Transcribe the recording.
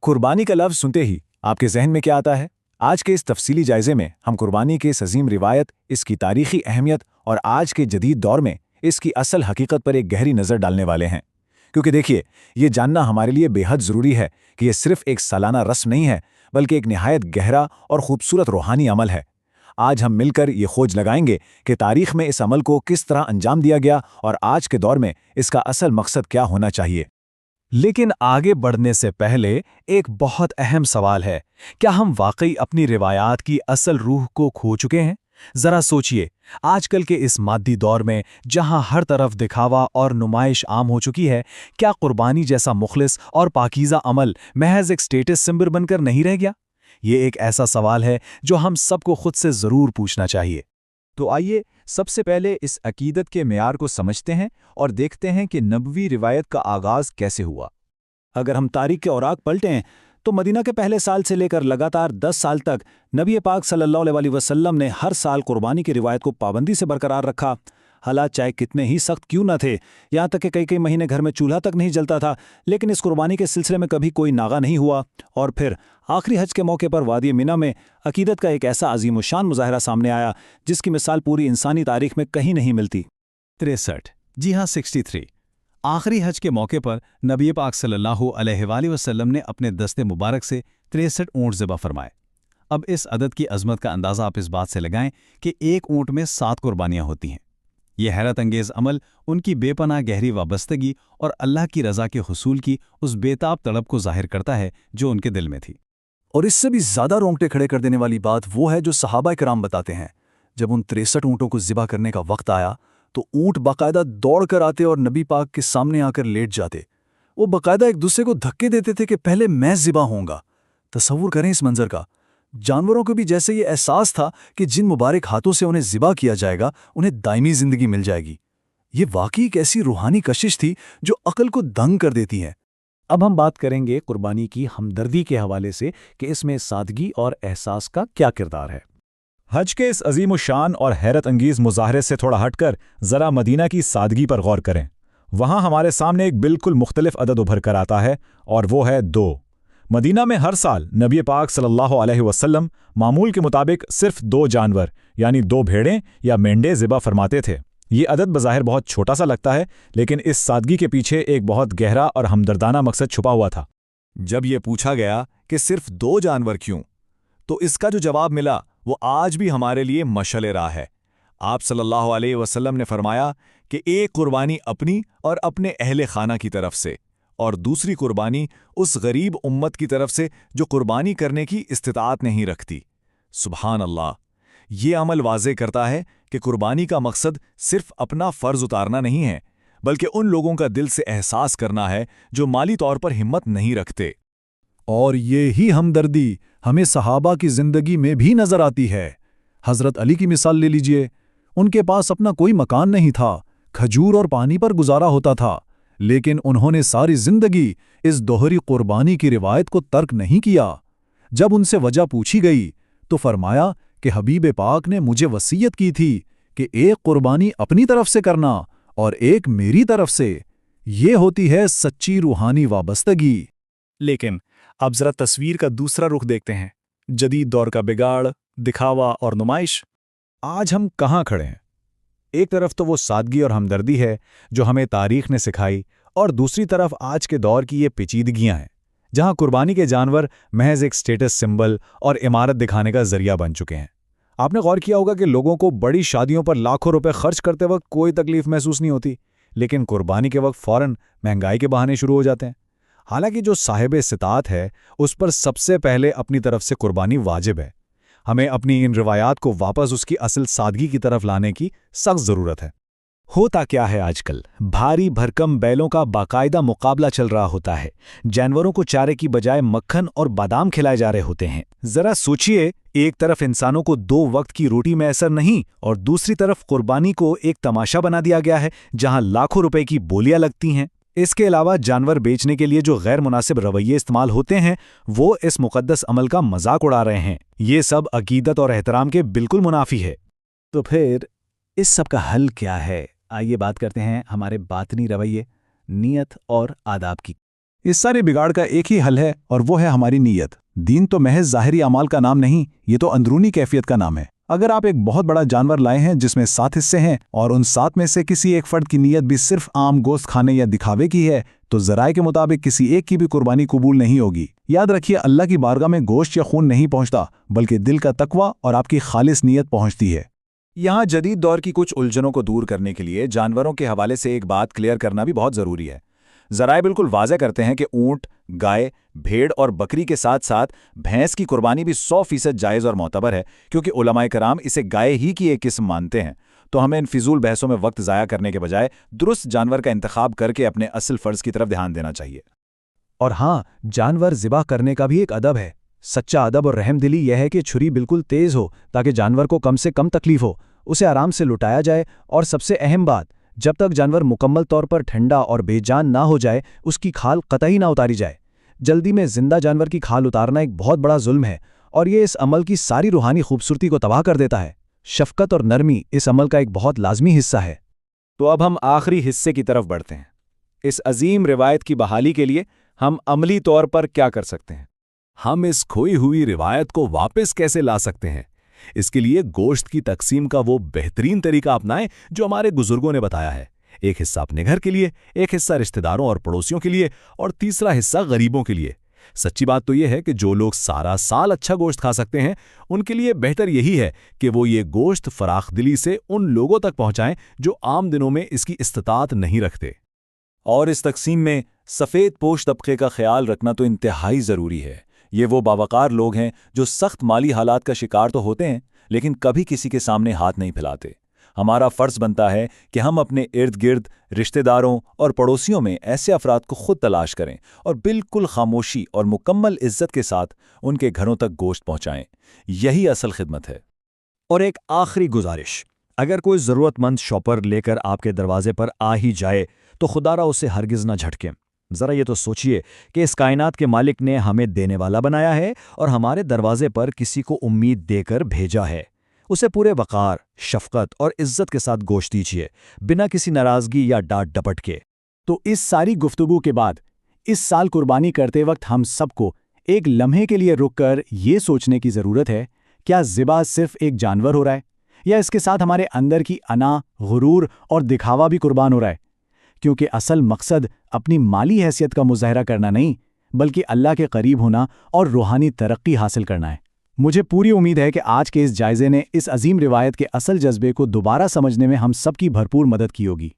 कुर्बानी का लफ्ज़ सुनते ही आपके जहन में क्या आता है? आज के इस तफसीली जायजे में हम कुर्बानी के इस अजीम रिवायत, इसकी तारीखी अहमियत और आज के जदीद दौर में इसकी असल हकीकत पर एक गहरी नज़र डालने वाले हैं। क्योंकि देखिए, ये जानना हमारे लिए बेहद ज़रूरी है कि यह सिर्फ एक सालाना रस्म नहीं है, बल्कि एक निहायत गहरा और खूबसूरत रूहानी अमल है। आज हम मिलकर ये खोज लगाएंगे कि तारीख में इस अमल को किस तरह अंजाम दिया गया और आज के दौर में इसका असल मकसद क्या होना चाहिए। लेकिन आगे बढ़ने से पहले एक बहुत अहम सवाल है, क्या हम वाकई अपनी रिवायात की असल रूह को खो चुके हैं? जरा सोचिए, आजकल के इस मादी दौर में जहां हर तरफ दिखावा और नुमाइश आम हो चुकी है, क्या कुर्बानी जैसा मुखलिस और पाकीज़ा अमल महज एक स्टेटस सिंबल बनकर नहीं रह गया? ये एक ऐसा सवाल है जो हम सबको खुद से ज़रूर पूछना चाहिए। तो आइए सबसे पहले इस अकीदत के मेयार को समझते हैं और देखते हैं कि नबवी रिवायत का आगाज़ कैसे हुआ। अगर हम तारीख के औराक पलटें तो मदीना के पहले साल से लेकर लगातार 10 साल तक नबी पाक सल्लल्लाहु अलैहि वसल्लम ने हर साल कुर्बानी की रिवायत को पाबंदी से बरकरार रखा। हालात चाहे कितने ही सख्त क्यों न थे, यहाँ तक कि कई कई महीने घर में चूल्हा तक नहीं जलता था, लेकिन इस कुर्बानी के सिलसिले में कभी कोई नागा नहीं हुआ। और फिर आखिरी हज के मौके पर वादी मिना में अकीदत का एक ऐसा अजीमुशान मुजाहरा सामने आया जिसकी मिसाल पूरी इंसानी तारीख में कहीं नहीं मिलती। 63, जी हाँ 63। आखिरी हज के मौके पर नबी पाक सल्लल्लाहु अलैहि वसल्लम ने अपने दस्ते मुबारक से 63 ऊँट ज़िबा फरमाए। अब इस अदद की अजमत का अंदाज़ा आप इस बात से लगाएं कि एक ऊँट में 7 कुर्बानियाँ होती हैं। यह हैरत अंगेज़ अमल उनकी बेपनाह गहरी वाबस्तगी और अल्लाह की रज़ा के हुसूल की उस बेताब तड़प को ज़ाहिर करता है जो उनके दिल में थी। और इससे भी ज़्यादा रोंगटे खड़े कर देने वाली बात वो है जो सहाबा किराम बताते हैं, जब उन 63 ऊँटों को ज़िबा करने का वक्त आया तो ऊँट बाकायदा दौड़ कर आते और नबी पाक के सामने आकर लेट जाते। वो बाकायदा एक दूसरे को धक्के देते थे कि पहले मैं ज़िबा होऊंगा। तसव्वुर करें इस मंजर का। जानवरों को भी जैसे ये एहसास था कि जिन मुबारक हाथों से उन्हें ज़िबा किया जाएगा उन्हें दायमी ज़िंदगी मिल जाएगी। ये वाकई एक ऐसी रूहानी कशिश थी जो अक्ल को दंग कर देती है। अब हम बात करेंगे कुर्बानी की हमदर्दी के हवाले से कि इसमें सादगी और एहसास का क्या किरदार है। हज के इस अजीम शान और हैरत अंगीज़ मुजाहरे से थोड़ा हटकर ज़रा मदीना की सादगी पर गौर करें। वहाँ हमारे सामने एक बिल्कुल मुख्तलिफ अदद उभर कर आता है और वो है 2। मदीना में हर साल नबी पाक सल्लल्लाहु अलैहि वसल्लम मामूल के मुताबिक सिर्फ 2 जानवर यानी 2 भेड़ें या मेंढे ज़िबा फरमाते थे। ये अदद बज़ाहिर बहुत छोटा सा लगता है, लेकिन इस सादगी के पीछे एक बहुत गहरा और हमदर्दाना मकसद छुपा हुआ था। जब ये पूछा गया कि सिर्फ 2 जानवर क्यों, तो इसका जो जवाब मिला वो आज भी हमारे लिए मशअल राह है। आप सल्लल्लाहु अलैहि वसल्लम ने फरमाया कि एक कुर्बानी अपनी और अपने अहले खाना की तरफ से और दूसरी कुर्बानी उस गरीब उम्मत की तरफ से जो कुर्बानी करने की इस्तिताअत नहीं रखती। सुभान अल्लाह! ये अमल वाज़े करता है कि कुर्बानी का मकसद सिर्फ अपना फ़र्ज़ उतारना नहीं है, बल्कि उन लोगों का दिल से एहसास करना है जो माली तौर पर हिम्मत नहीं रखते। और ये ही हमदर्दी हमें सहाबा की ज़िंदगी में भी नज़र आती है। हज़रत अली की मिसाल ले लीजिए। उनके पास अपना कोई मकान नहीं था, खजूर और पानी पर गुजारा होता था, लेकिन उन्होंने सारी ज़िंदगी इस दोहरी कुर्बानी की रिवायत को तर्क नहीं किया। जब उनसे वजह पूछी गई तो फरमाया कि हबीब पाक ने मुझे वसीयत की थी कि एक कुर्बानी अपनी तरफ से करना और एक मेरी तरफ से। ये होती है सच्ची रूहानी वाबस्तगी। लेकिन अब जरा तस्वीर का दूसरा रुख देखते हैं, जदीद दौर का बिगाड़, दिखावा और नुमाइश। आज हम कहाँ खड़े हैं? एक तरफ तो वो सादगी और हमदर्दी है जो हमें तारीख ने सिखाई, और दूसरी तरफ आज के दौर की ये पेचीदगियां हैं जहां कुर्बानी के जानवर महज एक स्टेटस सिंबल और इमारत दिखाने का जरिया बन चुके हैं। आपने गौर किया होगा कि लोगों को बड़ी शादियों पर लाखों रुपए खर्च करते वक्त कोई तकलीफ महसूस नहीं होती, लेकिन कुर्बानी के वक्त फौरन महंगाई के बहाने शुरू हो जाते हैं। हालांकि जो साहिब इस्तिताअत है उस पर सबसे पहले अपनी तरफ से कुर्बानी वाजिब है। हमें अपनी इन रिवायात को वापस उसकी असल सादगी की तरफ लाने की सख्त ज़रूरत है। होता क्या है आजकल? भारी भरकम बैलों का बाकायदा मुकाबला चल रहा होता है। जानवरों को चारे की बजाय मक्खन और बादाम खिलाए जा रहे होते हैं। जरा सोचिए, एक तरफ इंसानों को 2 वक्त की रोटी मैसर नहीं और दूसरी तरफ कुर्बानी को एक तमाशा बना दिया गया है जहां लाखों रुपए की बोलियां लगती हैं। इसके अलावा जानवर बेचने के लिए जो गैर मुनासिब रवैये इस्तेमाल होते हैं वो इस मुकद्दस अमल का मजाक उड़ा रहे हैं। ये सब अकीदत और एहतराम के बिल्कुल मुनाफी है। तो फिर इस सब का हल क्या है? आइए बात करते हैं हमारे बातनी रवैये, नीयत और आदाब की। इस सारे बिगाड़ का एक ही हल है और वो है हमारी नीयत। दीन तो महज ज़ाहिरी अमाल का नाम नहीं, ये तो अंदरूनी कैफियत का नाम है। अगर आप एक बहुत बड़ा जानवर लाए हैं जिसमें 7 हिस्से हैं और उन 7 में से किसी एक फर्द की नीयत भी सिर्फ आम गोश्त खाने या दिखावे की है, तो ज़राए के मुताबिक किसी एक की भी कुर्बानी कबूल नहीं होगी। याद रखिए, अल्लाह की बारगाह में गोश्त या खून नहीं पहुंचता, बल्कि दिल का तकवा और आपकी खालिस नीयत पहुंचती है। यहाँ जदीद दौर की कुछ उलझनों को दूर करने के लिए जानवरों के हवाले से एक बात क्लियर करना भी बहुत ज़रूरी है। ज़राए बिल्कुल वाज़ेह करते हैं कि ऊँट, गाय, भेड़ और बकरी के साथ साथ भैंस की कुर्बानी भी 100% जायज़ और मोतबर है, क्योंकि उलमाए कराम इसे गाय ही की एक किस्म मानते हैं। तो हमें इन फिजूल बहसों में वक्त ज़ाया करने के बजाय दुरुस्त जानवर का इंतखाब करके अपने असल फ़र्ज़ की तरफ ध्यान देना चाहिए। और हाँ, जानवर ज़िबा करने का भी एक अदब है। सच्चा अदब और रहमदिली यह है कि छुरी बिल्कुल तेज़ हो ताकि जानवर को कम से कम तकलीफ हो, उसे आराम से लुटाया जाए, और सबसे अहम बात, जब तक जानवर मुकम्मल तौर पर ठंडा और बेजान ना हो जाए उसकी खाल कतई ना उतारी जाए। जल्दी में जिंदा जानवर की खाल उतारना एक बहुत बड़ा जुल्म है और ये इस अमल की सारी रूहानी खूबसूरती को तबाह कर देता है। शफकत और नरमी इस अमल का एक बहुत लाजमी हिस्सा है। तो अब हम आखिरी हिस्से की तरफ बढ़ते हैं। इस अजीम रिवायत की बहाली के लिए हम अमली तौर पर क्या कर सकते हैं? हम इस खोई हुई रिवायत को वापस कैसे ला सकते हैं? इसके लिए गोश्त की तकसीम का वो बेहतरीन तरीका अपनाएं जो हमारे बुजुर्गों ने बताया है। एक हिस्सा अपने घर के लिए, एक हिस्सा रिश्तेदारों और पड़ोसियों के लिए, और तीसरा हिस्सा गरीबों के लिए। सच्ची बात तो यह है कि जो लोग सारा साल अच्छा गोश्त खा सकते हैं, उनके लिए बेहतर यही है कि वो ये गोश्त फराखदिली से उन लोगों तक पहुंचाएं जो आम दिनों में इसकी इस्तात नहीं रखते। और इस तकसीम में सफ़ेद पोश तबके का ख्याल रखना तो इंतहाई ज़रूरी है। ये वो बावकार लोग हैं जो सख्त माली हालात का शिकार तो होते हैं, लेकिन कभी किसी के सामने हाथ नहीं फैलाते। हमारा फ़र्ज़ बनता है कि हम अपने इर्द गिर्द रिश्तेदारों और पड़ोसियों में ऐसे अफराद को खुद तलाश करें और बिल्कुल खामोशी और मुकम्मल इज्जत के साथ उनके घरों तक गोश्त पहुंचाएं। यही असल खिदमत है। और एक आखिरी गुजारिश, अगर कोई ज़रूरतमंद शॉपर लेकर आपके दरवाजे पर आ ही जाए तो खुदारा उसे हरगिज़ न झटकें। ज़रा ये तो सोचिए कि इस कायनात के मालिक ने हमें देने वाला बनाया है और हमारे दरवाजे पर किसी को उम्मीद देकर भेजा है। उसे पूरे वक़ार, शफ़क़त और इज़्ज़त के साथ गोश्त दीजिए, बिना किसी नाराज़गी या डांट डपट के। तो इस सारी गुफ्तगू के बाद इस साल कुर्बानी करते वक्त हम सबको एक लम्हे के लिए रुककर ये सोचने की ज़रूरत है, क्या ज़िबा सिर्फ एक जानवर हो रहा है, या इसके साथ हमारे अंदर की अना, गुरूर और दिखावा भी कुर्बान हो रहा है? क्योंकि असल मकसद अपनी माली हैसियत का मुज़ाहरा करना नहीं, बल्कि अल्लाह के करीब होना और रूहानी तरक्की हासिल करना है। मुझे पूरी उम्मीद है कि आज के इस जायज़े ने इस अजीम रिवायत के असल जज्बे को दोबारा समझने में हम सबकी भरपूर मदद की होगी।